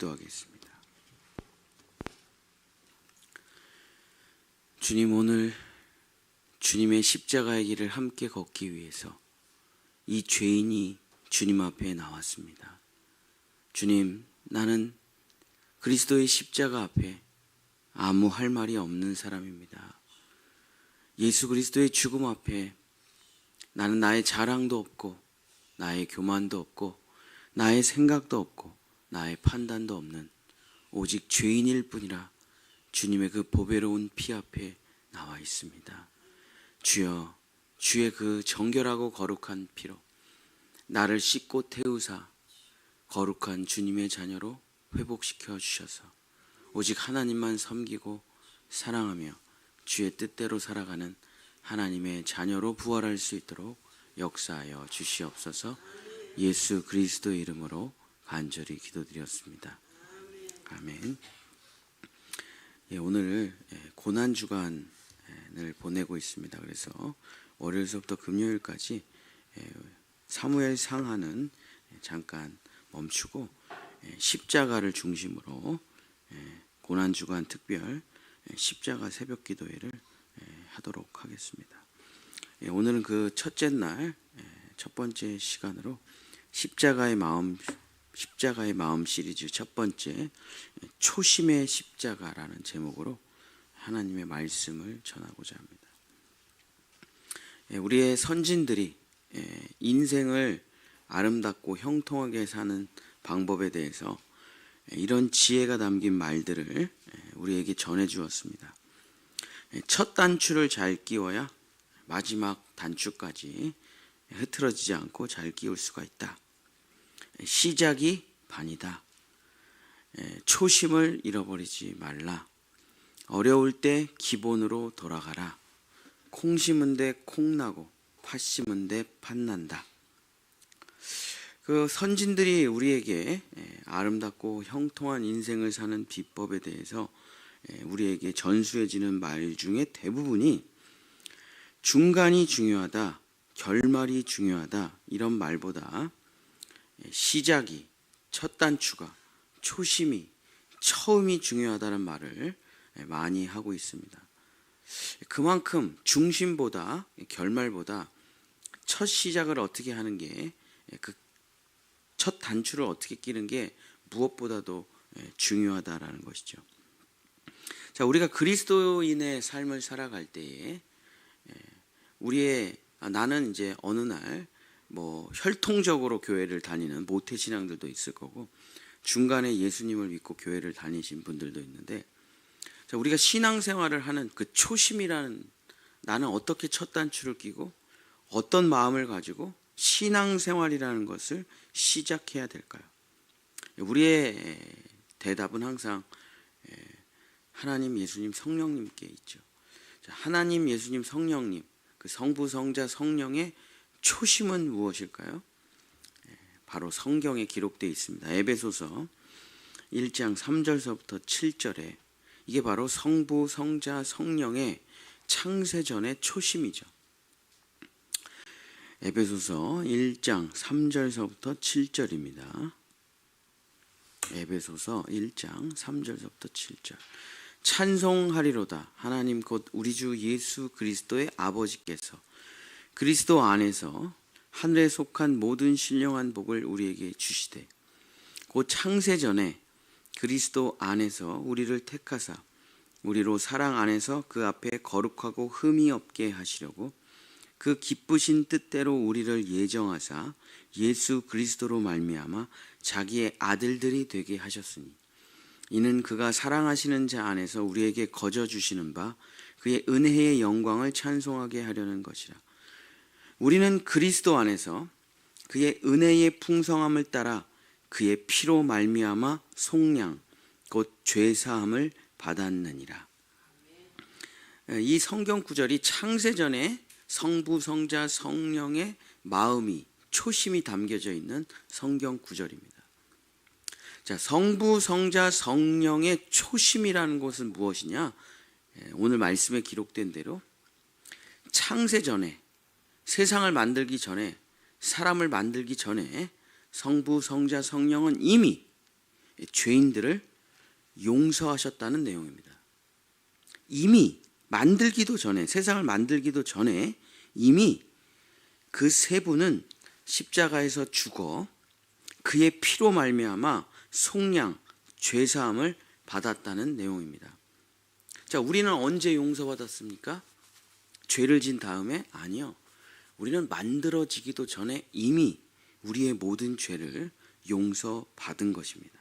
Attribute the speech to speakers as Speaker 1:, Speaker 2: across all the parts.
Speaker 1: 기도하겠습니다. 주님, 오늘 주님의 십자가의 길을 함께 걷기 위해서 이 죄인이 주님 앞에 나왔습니다. 주님, 나는 그리스도의 십자가 앞에 아무 할 말이 없는 사람입니다. 예수 그리스도의 죽음 앞에 나는 나의 자랑도 없고 나의 교만도 없고 나의 생각도 없고 나의 판단도 없는 오직 죄인일 뿐이라 주님의 그 보배로운 피 앞에 나와 있습니다. 주여, 주의 그 정결하고 거룩한 피로 나를 씻고 태우사 거룩한 주님의 자녀로 회복시켜 주셔서 오직 하나님만 섬기고 사랑하며 주의 뜻대로 살아가는 하나님의 자녀로 부활할 수 있도록 역사하여 주시옵소서. 예수 그리스도의 이름으로 간절히 기도드렸습니다. 아멘. 오늘 고난주간을 보내고 있습니다. 그래서 월요일서부터 금요일까지 사무엘 상하는 잠깐 멈추고 십자가를 중심으로 고난주간 특별 십자가 새벽 기도회를 하도록 하겠습니다. 오늘은 그 첫째 날 첫 번째 시간으로 십자가의 마음 시리즈 첫 번째 초심의 십자가라는 제목으로 하나님의 말씀을 전하고자 합니다. 우리의 선진들이 인생을 아름답고 형통하게 사는 방법에 대해서 이런 지혜가 담긴 말들을 우리에게 전해 주었습니다. 첫 단추를 잘 끼워야 마지막 단추까지 흐트러지지 않고 잘 끼울 수가 있다. 시작이 반이다. 초심을 잃어버리지 말라. 어려울 때 기본으로 돌아가라. 콩 심은 데 콩 나고 팥 심은 데 팥 난다. 그 선진들이 우리에게 아름답고 형통한 인생을 사는 비법에 대해서 우리에게 전수해지는 말 중에 대부분이 중간이 중요하다, 결말이 중요하다 이런 말보다 시작이, 첫 단추가, 초심이, 처음이 중요하다는 말을 많이 하고 있습니다. 그만큼 중심보다 결말보다 첫 시작을 어떻게 하는 게, 그 첫 단추를 어떻게 끼는 게 무엇보다도 중요하다라는 것이죠. 자, 우리가 그리스도인의 삶을 살아갈 때에 나는 이제 어느 날 혈통적으로 교회를 다니는 모태 신앙들도 있을 거고 중간에 예수님을 믿고 교회를 다니신 분들도 있는데, 자, 우리가 신앙생활을 하는 그 초심이라는, 나는 어떻게 첫 단추를 끼고 어떤 마음을 가지고 신앙생활이라는 것을 시작해야 될까요? 우리의 대답은 항상 하나님, 예수님, 성령님께 있죠. 자, 하나님, 예수님, 성령님, 그 성부, 성자, 성령의 초심은 무엇일까요? 바로 성경에 기록되어 있습니다. 에베소서 1장 3절서부터 7절에 이게 바로 성부, 성자, 성령의 창세전의 초심이죠. 에베소서 1장 3절서부터 7절입니다. 에베소서 1장 3절서부터 7절. 찬송하리로다. 하나님 곧 우리 주 예수 그리스도의 아버지께서 그리스도 안에서 하늘에 속한 모든 신령한 복을 우리에게 주시되 곧 창세전에 그리스도 안에서 우리를 택하사 우리로 사랑 안에서 그 앞에 거룩하고 흠이 없게 하시려고 그 기쁘신 뜻대로 우리를 예정하사 예수 그리스도로 말미암아 자기의 아들들이 되게 하셨으니 이는 그가 사랑하시는 자 안에서 우리에게 거저 주시는 바 그의 은혜의 영광을 찬송하게 하려는 것이라. 우리는 그리스도 안에서 그의 은혜의 풍성함을 따라 그의 피로 말미암아 속량 곧 죄사함을 받았느니라. 이 성경 구절이 창세전에 성부, 성자, 성령의 마음이, 초심이 담겨져 있는 성경 구절입니다. 자, 성부, 성자, 성령의 초심이라는 것은 무엇이냐? 오늘 말씀에 기록된 대로 창세전에, 세상을 만들기 전에, 사람을 만들기 전에 성부, 성자, 성령은 이미 죄인들을 용서하셨다는 내용입니다. 이미 만들기도 전에, 세상을 만들기도 전에 이미 그 세 분은 십자가에서 죽어 그의 피로 말미암아 속량, 죄사함을 받았다는 내용입니다. 자, 우리는 언제 용서받았습니까? 죄를 진 다음에? 아니요. 우리는 만들어지기도 전에 이미 우리의 모든 죄를 용서받은 것입니다.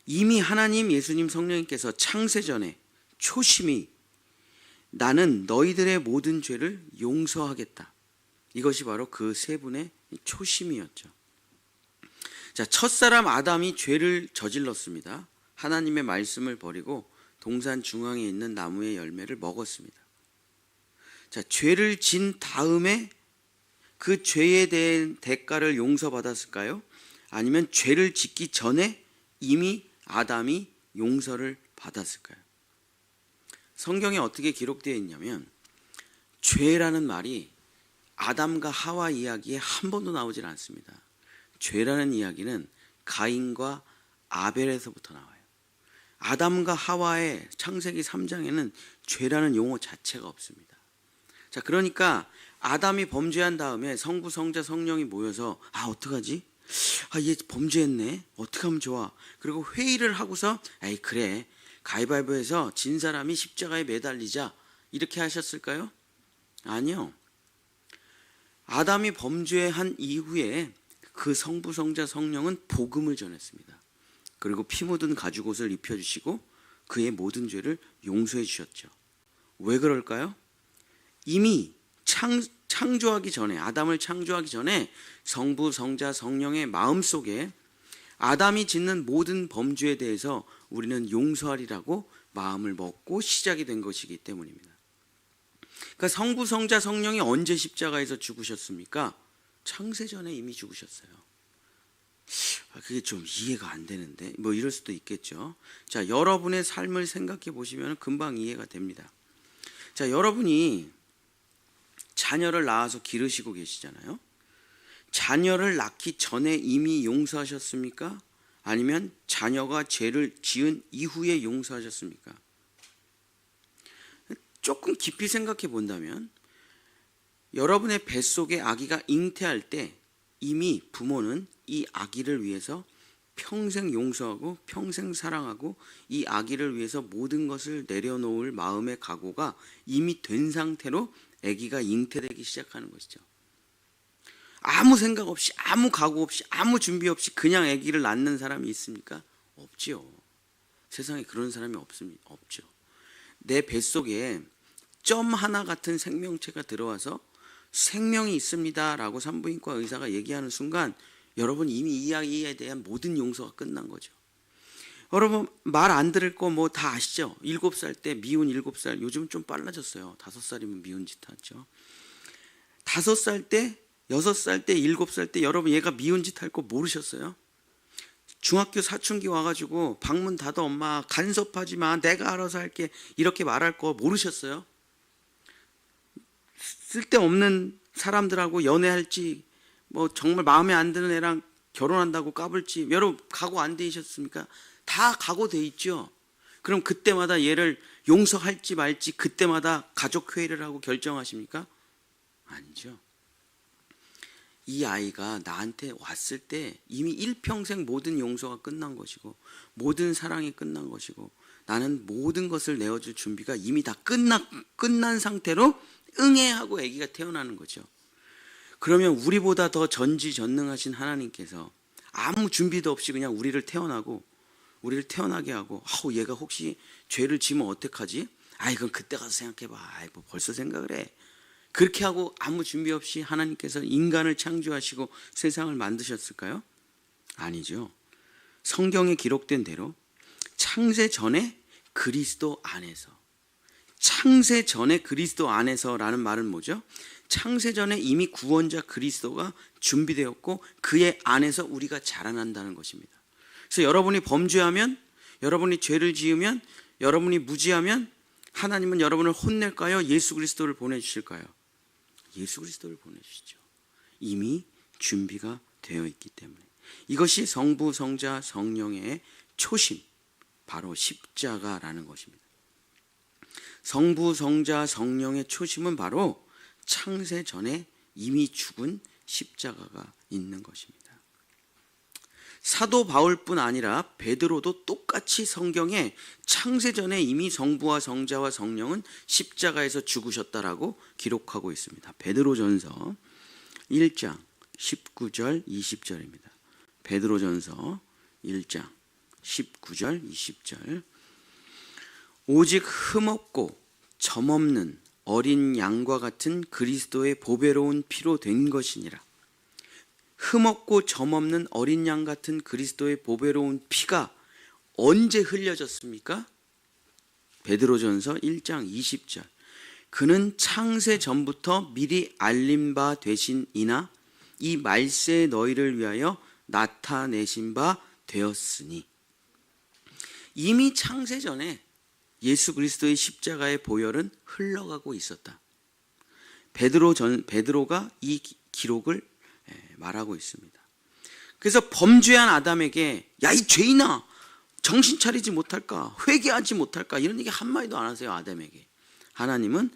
Speaker 1: 이미 하나님, 예수님, 성령님께서 창세전에 초심이 나는 너희들의 모든 죄를 용서하겠다. 이것이 바로 그 세 분의 초심이었죠. 자, 첫사람 아담이 죄를 저질렀습니다. 하나님의 말씀을 버리고 동산 중앙에 있는 나무의 열매를 먹었습니다. 자, 죄를 진 다음에 그 죄에 대한 대가를 용서받았을까요? 아니면 죄를 짓기 전에 이미 아담이 용서를 받았을까요? 성경에 어떻게 기록되어 있냐면 죄라는 말이 아담과 하와 이야기에 한 번도 나오질 않습니다. 죄라는 이야기는 가인과 아벨에서부터 나와요. 아담과 하와의 창세기 3장에는 죄라는 용어 자체가 없습니다. 자, 그러니까 아담이 범죄한 다음에 성부, 성자, 성령이 모여서 어떡하지? 얘 범죄했네. 어떻게 하면 좋아? 그리고 회의를 하고서 에이 그래, 가위바위보해서 진 사람이 십자가에 매달리자, 이렇게 하셨을까요? 아니요. 아담이 범죄한 이후에 그 성부, 성자, 성령은 복음을 전했습니다. 그리고 피 묻은 가죽옷을 입혀주시고 그의 모든 죄를 용서해 주셨죠. 왜 그럴까요? 이미 창조하기 전에, 아담을 창조하기 전에 성부, 성자, 성령의 마음속에 아담이 짓는 모든 범죄에 대해서 우리는 용서하리라고 마음을 먹고 시작이 된 것이기 때문입니다. 그러니까 성부, 성자, 성령이 언제 십자가에서 죽으셨습니까? 창세전에 이미 죽으셨어요. 그게 좀 이해가 안 되는데, 뭐 이럴 수도 있겠죠. 자, 여러분의 삶을 생각해 보시면 금방 이해가 됩니다. 자, 여러분이 자녀를 낳아서 기르시고 계시잖아요. 자녀를 낳기 전에 이미 용서하셨습니까? 아니면 자녀가 죄를 지은 이후에 용서하셨습니까? 조금 깊이 생각해 본다면 여러분의 뱃속에 아기가 잉태할 때 이미 부모는 이 아기를 위해서 평생 용서하고 평생 사랑하고 이 아기를 위해서 모든 것을 내려놓을 마음의 각오가 이미 된 상태로 아기가 잉태되기 시작하는 것이죠. 아무 생각 없이, 아무 각오 없이, 아무 준비 없이 그냥 아기를 낳는 사람이 있습니까? 없죠. 세상에 그런 사람이 없습니다. 없죠. 내 뱃속에 점 하나 같은 생명체가 들어와서 생명이 있습니다 라고 산부인과 의사가 얘기하는 순간 여러분 이미 이 아이에 대한 모든 용서가 끝난 거죠. 여러분 말 안 들을 거 뭐 다 아시죠? 7살 때 미운 7살, 요즘 좀 빨라졌어요. 5살이면 미운 짓 하죠. 5살 때, 6살 때, 7살 때 여러분 얘가 미운 짓 할 거 모르셨어요? 중학교 사춘기 와가지고 방문 닫아, 엄마 간섭하지 마, 내가 알아서 할게, 이렇게 말할 거 모르셨어요? 쓸데없는 사람들하고 연애할지, 뭐 정말 마음에 안 드는 애랑 결혼한다고 까불지, 여러분 각오 안 되셨습니까? 다 각오돼 있죠. 그럼 그때마다 얘를 용서할지 말지 그때마다 가족회의를 하고 결정하십니까? 아니죠. 이 아이가 나한테 왔을 때 이미 일평생 모든 용서가 끝난 것이고 모든 사랑이 끝난 것이고 나는 모든 것을 내어줄 준비가 이미 다 끝난 상태로 응애하고 아기가 태어나는 거죠. 그러면 우리보다 더 전지전능하신 하나님께서 아무 준비도 없이 그냥 우리를 태어나게 하고 얘가 혹시 죄를 지면 어떡하지? 그럼 그때 가서 생각해봐. 뭐 벌써 생각을 해. 그렇게 하고 아무 준비 없이 하나님께서 인간을 창조하시고 세상을 만드셨을까요? 아니죠. 성경에 기록된 대로 창세 전에 그리스도 안에서, 창세 전에 그리스도 안에서라는 말은 뭐죠? 창세 전에 이미 구원자 그리스도가 준비되었고 그의 안에서 우리가 자라난다는 것입니다. 그래서 여러분이 범죄하면, 여러분이 죄를 지으면, 여러분이 무지하면 하나님은 여러분을 혼낼까요? 예수 그리스도를 보내주실까요? 예수 그리스도를 보내주시죠. 이미 준비가 되어 있기 때문에. 이것이 성부, 성자, 성령의 초심, 바로 십자가라는 것입니다. 성부, 성자, 성령의 초심은 바로 창세 전에 이미 죽은 십자가가 있는 것입니다. 사도 바울뿐 아니라 베드로도 똑같이 성경에 창세 전에 이미 성부와 성자와 성령은 십자가에서 죽으셨다라고 기록하고 있습니다. 베드로전서 1장 19절 20절입니다. 베드로전서 1장 19절 20절. 오직 흠없고 점없는 어린 양과 같은 그리스도의 보배로운 피로 된 것이니라. 흠없고 점없는 어린 양 같은 그리스도의 보배로운 피가 언제 흘려졌습니까? 베드로전서 1장 20절. 그는 창세 전부터 미리 알림 바 되신이나 이 말세에 너희를 위하여 나타내신 바 되었으니. 이미 창세 전에 예수 그리스도의 십자가의 보혈은 흘러가고 있었다. 베드로가 이 기록을 말하고 있습니다. 그래서 범죄한 아담에게 야, 이 죄인아, 정신 차리지 못할까, 회개하지 못할까, 이런 얘기 한마디도 안 하세요. 아담에게. 하나님은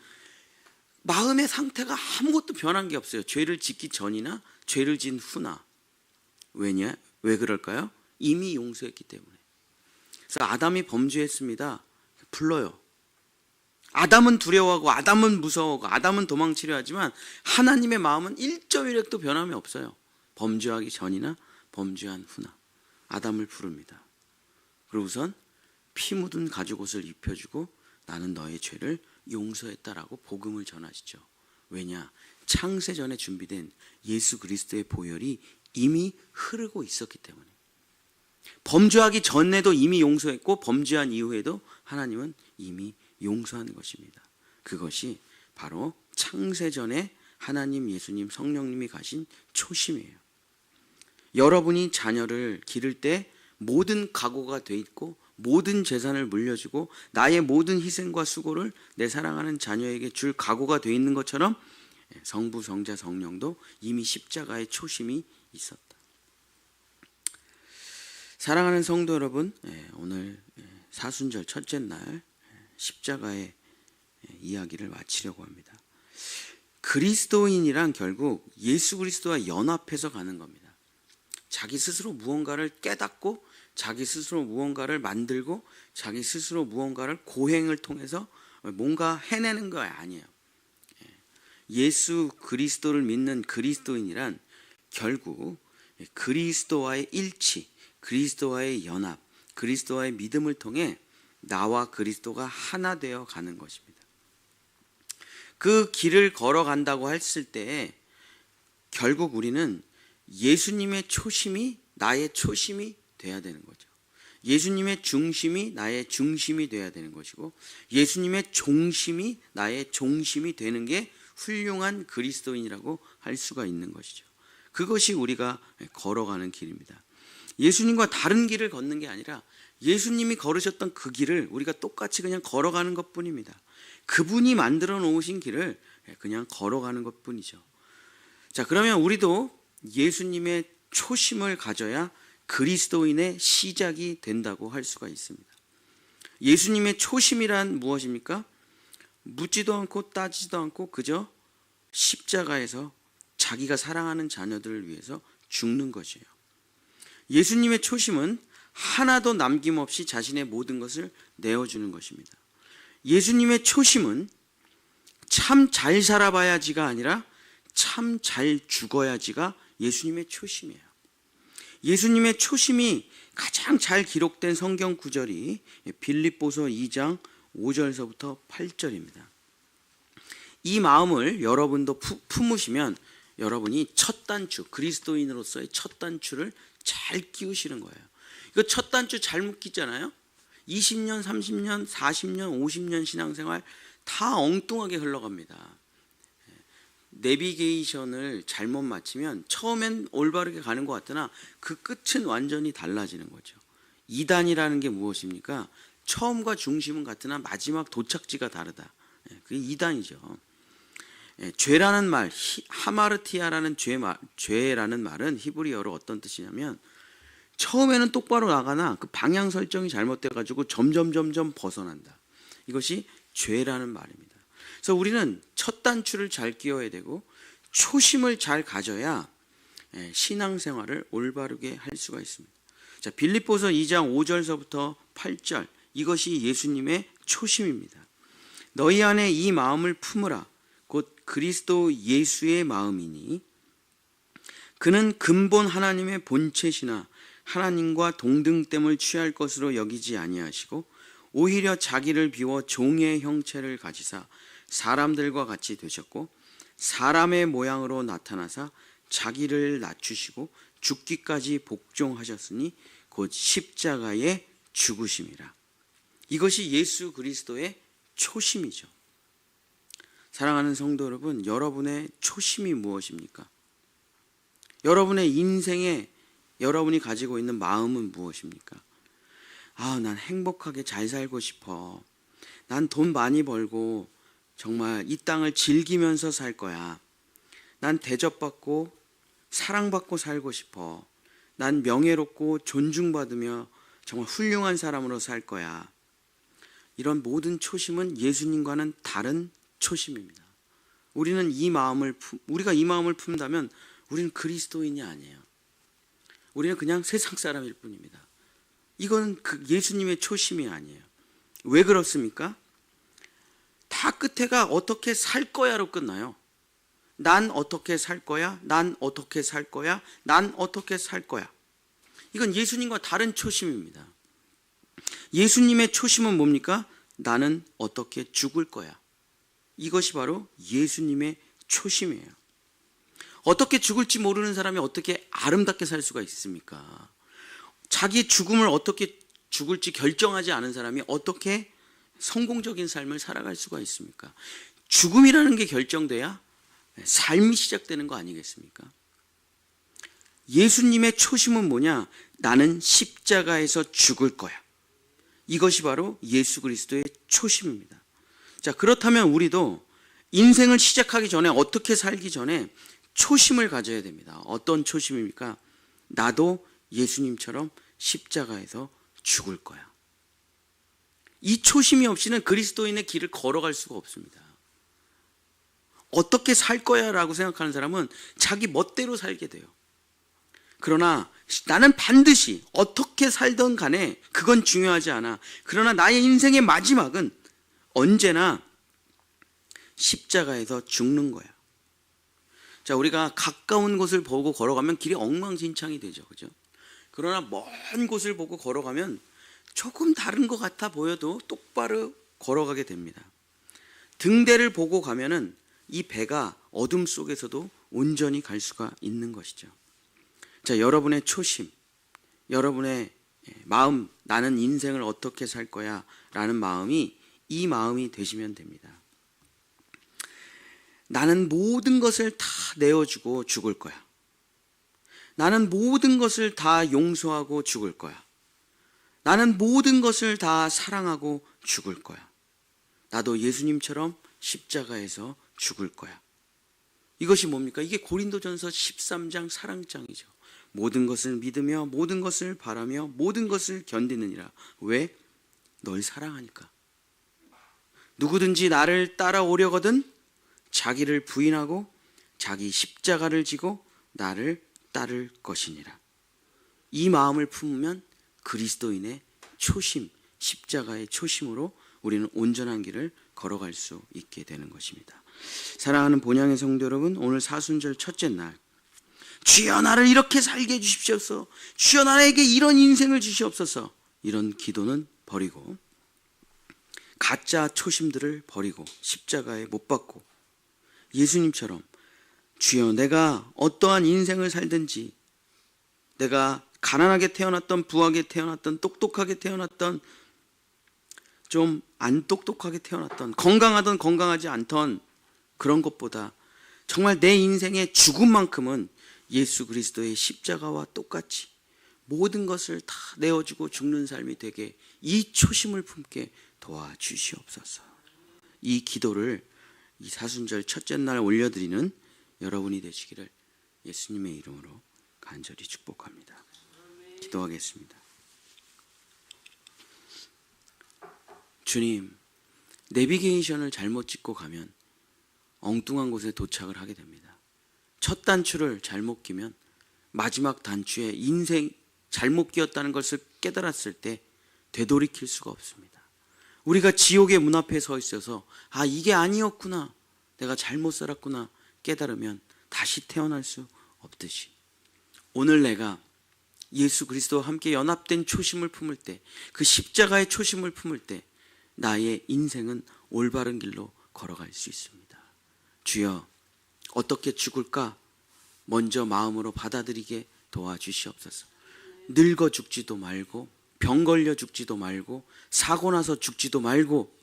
Speaker 1: 마음의 상태가 아무것도 변한 게 없어요. 죄를 짓기 전이나 죄를 지은 후나. 왜 그럴까요? 이미 용서했기 때문에. 그래서 아담이 범죄했습니다. 불러요. 아담은 두려워하고 아담은 무서워하고 아담은 도망치려 하지만 하나님의 마음은 1.1획도 변함이 없어요. 범죄하기 전이나 범죄한 후나 아담을 부릅니다. 그러고선 피 묻은 가죽옷을 입혀주고 나는 너의 죄를 용서했다라고 복음을 전하시죠. 왜냐? 창세 전에 준비된 예수 그리스도의 보혈이 이미 흐르고 있었기 때문에. 범죄하기 전에도 이미 용서했고 범죄한 이후에도 하나님은 이미 용서하는 것입니다. 그것이 바로 창세 전에 하나님, 예수님, 성령님이 가신 초심이에요. 여러분이 자녀를 기를 때 모든 각오가 돼 있고 모든 재산을 물려주고 나의 모든 희생과 수고를 내 사랑하는 자녀에게 줄 각오가 돼 있는 것처럼 성부, 성자, 성령도 이미 십자가의 초심이 있었다. 사랑하는 성도 여러분, 오늘 사순절 첫째 날 십자가의 이야기를 마치려고 합니다. 그리스도인이란 결국 예수 그리스도와 연합해서 가는 겁니다. 자기 스스로 무언가를 깨닫고 자기 스스로 무언가를 만들고 자기 스스로 무언가를 고행을 통해서 뭔가 해내는 거 아니에요. 예수 그리스도를 믿는 그리스도인이란 결국 그리스도와의 일치, 그리스도와의 연합, 그리스도와의 믿음을 통해 나와 그리스도가 하나 되어 가는 것입니다. 그 길을 걸어간다고 했을 때 결국 우리는 예수님의 초심이 나의 초심이 돼야 되는 거죠. 예수님의 중심이 나의 중심이 돼야 되는 것이고 예수님의 종심이 나의 종심이 되는 게 훌륭한 그리스도인이라고 할 수가 있는 것이죠. 그것이 우리가 걸어가는 길입니다. 예수님과 다른 길을 걷는 게 아니라 예수님이 걸으셨던 그 길을 우리가 똑같이 그냥 걸어가는 것뿐입니다. 그분이 만들어 놓으신 길을 그냥 걸어가는 것뿐이죠. 자, 그러면 우리도 예수님의 초심을 가져야 그리스도인의 시작이 된다고 할 수가 있습니다. 예수님의 초심이란 무엇입니까? 묻지도 않고 따지지도 않고 그저 십자가에서 자기가 사랑하는 자녀들을 위해서 죽는 것이에요. 예수님의 초심은 하나도 남김없이 자신의 모든 것을 내어주는 것입니다. 예수님의 초심은 참 잘 살아봐야지가 아니라 참 잘 죽어야지가 예수님의 초심이에요. 예수님의 초심이 가장 잘 기록된 성경 구절이 빌립보서 2장 5절서부터 8절입니다. 이 마음을 여러분도 품으시면 여러분이 첫 단추, 그리스도인으로서의 첫 단추를 잘 끼우시는 거예요. 이거 첫 단추 잘못 끼잖아요. 20년, 30년, 40년, 50년 신앙생활 다 엉뚱하게 흘러갑니다. 내비게이션을 잘못 맞추면 처음엔 올바르게 가는 것 같으나 그 끝은 완전히 달라지는 거죠. 2단이라는 게 무엇입니까? 처음과 중심은 같으나 마지막 도착지가 다르다. 그게 2단이죠. 죄라는 말, 하마르티아라는 죄라는 말은 히브리어로 어떤 뜻이냐면 처음에는 똑바로 나가나 그 방향 설정이 잘못돼 가지고 점점 벗어난다. 이것이 죄라는 말입니다. 그래서 우리는 첫 단추를 잘 끼워야 되고 초심을 잘 가져야 신앙생활을 올바르게 할 수가 있습니다. 자, 빌립보서 2장 5절서부터 8절, 이것이 예수님의 초심입니다. 너희 안에 이 마음을 품으라. 곧 그리스도 예수의 마음이니 그는 근본 하나님의 본체시나 하나님과 동등됨을 취할 것으로 여기지 아니하시고 오히려 자기를 비워 종의 형체를 가지사 사람들과 같이 되셨고 사람의 모양으로 나타나사 자기를 낮추시고 죽기까지 복종하셨으니 곧 십자가에 죽으심이라. 이것이 예수 그리스도의 초심이죠. 사랑하는 성도 여러분, 여러분의 초심이 무엇입니까? 여러분의 인생에 여러분이 가지고 있는 마음은 무엇입니까? 난 행복하게 잘 살고 싶어. 난 돈 많이 벌고 정말 이 땅을 즐기면서 살 거야. 난 대접받고 사랑받고 살고 싶어. 난 명예롭고 존중받으며 정말 훌륭한 사람으로 살 거야. 이런 모든 초심은 예수님과는 다른 초심입니다. 우리가 이 마음을 품다면 우리는 그리스도인이 아니에요. 우리는 그냥 세상 사람일 뿐입니다. 이건 예수님의 초심이 아니에요. 왜 그렇습니까? 다 끝에가 어떻게 살 거야로 끝나요. 난 어떻게 살 거야? 난 어떻게 살 거야? 난 어떻게 살 거야? 이건 예수님과 다른 초심입니다. 예수님의 초심은 뭡니까? 나는 어떻게 죽을 거야. 이것이 바로 예수님의 초심이에요. 어떻게 죽을지 모르는 사람이 어떻게 아름답게 살 수가 있습니까? 자기의 죽음을 어떻게 죽을지 결정하지 않은 사람이 어떻게 성공적인 삶을 살아갈 수가 있습니까? 죽음이라는 게 결정돼야 삶이 시작되는 거 아니겠습니까? 예수님의 초심은 뭐냐? 나는 십자가에서 죽을 거야. 이것이 바로 예수 그리스도의 초심입니다. 자, 그렇다면 우리도 인생을 시작하기 전에 어떻게 살기 전에 초심을 가져야 됩니다. 어떤 초심입니까? 나도 예수님처럼 십자가에서 죽을 거야. 이 초심이 없이는 그리스도인의 길을 걸어갈 수가 없습니다. 어떻게 살 거야 라고 생각하는 사람은 자기 멋대로 살게 돼요. 그러나 나는 반드시 어떻게 살던 간에 그건 중요하지 않아. 그러나 나의 인생의 마지막은 언제나 십자가에서 죽는 거야. 자, 우리가 가까운 곳을 보고 걸어가면 길이 엉망진창이 되죠. 그죠? 그러나 먼 곳을 보고 걸어가면 조금 다른 것 같아 보여도 똑바로 걸어가게 됩니다. 등대를 보고 가면은 이 배가 어둠 속에서도 온전히 갈 수가 있는 것이죠. 자, 여러분의 초심, 여러분의 마음, 나는 인생을 어떻게 살 거야 라는 마음이 이 마음이 되시면 됩니다. 나는 모든 것을 다 내어주고 죽을 거야. 나는 모든 것을 다 용서하고 죽을 거야. 나는 모든 것을 다 사랑하고 죽을 거야. 나도 예수님처럼 십자가에서 죽을 거야. 이것이 뭡니까? 이게 고린도전서 13장 사랑장이죠. 모든 것을 믿으며 모든 것을 바라며 모든 것을 견디느니라. 왜? 널 사랑하니까. 누구든지 나를 따라오려거든 자기를 부인하고 자기 십자가를 지고 나를 따를 것이니라. 이 마음을 품으면 그리스도인의 초심, 십자가의 초심으로 우리는 온전한 길을 걸어갈 수 있게 되는 것입니다. 사랑하는 본향의 성도 여러분, 오늘 사순절 첫째 날, 주여 나를 이렇게 살게 해주십시옵소서, 주여 나에게 이런 인생을 주시옵소서, 이런 기도는 버리고 가짜 초심들을 버리고 십자가에 못 박고 예수님처럼 주여 내가 어떠한 인생을 살든지, 내가 가난하게 태어났던 부하게 태어났던 똑똑하게 태어났던 좀 안 똑똑하게 태어났던 건강하던 건강하지 않던 그런 것보다 정말 내 인생의 죽음만큼은 예수 그리스도의 십자가와 똑같이 모든 것을 다 내어주고 죽는 삶이 되게 이 초심을 품게 도와주시옵소서. 이 기도를 이 사순절 첫째 날 올려드리는 여러분이 되시기를 예수님의 이름으로 간절히 축복합니다. 기도하겠습니다. 주님, 내비게이션을 잘못 찍고 가면 엉뚱한 곳에 도착을 하게 됩니다. 첫 단추를 잘못 끼면 마지막 단추에 인생 잘못 끼었다는 것을 깨달았을 때 되돌이킬 수가 없습니다. 우리가 지옥의 문 앞에 서 있어서 이게 아니었구나, 내가 잘못 살았구나 깨달으면 다시 태어날 수 없듯이 오늘 내가 예수 그리스도와 함께 연합된 초심을 품을 때, 그 십자가의 초심을 품을 때 나의 인생은 올바른 길로 걸어갈 수 있습니다. 주여, 어떻게 죽을까 먼저 마음으로 받아들이게 도와주시옵소서. 늙어 죽지도 말고, 병 걸려 죽지도 말고, 사고 나서 죽지도 말고,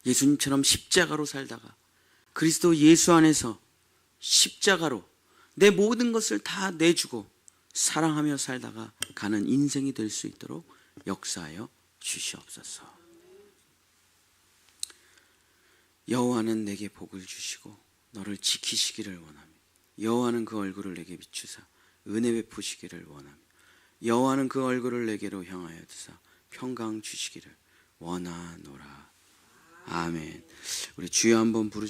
Speaker 1: 예수님처럼 십자가로 살다가 그리스도 예수 안에서 십자가로 내 모든 것을 다 내주고 사랑하며 살다가 가는 인생이 될 수 있도록 역사하여 주시옵소서. 여호와는 내게 복을 주시고 너를 지키시기를 원하며, 여호와는 그 얼굴을 내게 비추사 은혜 베푸시기를 원하며, 여호와는 그 얼굴을 내게로 향하여 드사 평강 주시기를 원하노라. 아멘. 우리 주여 한번 부르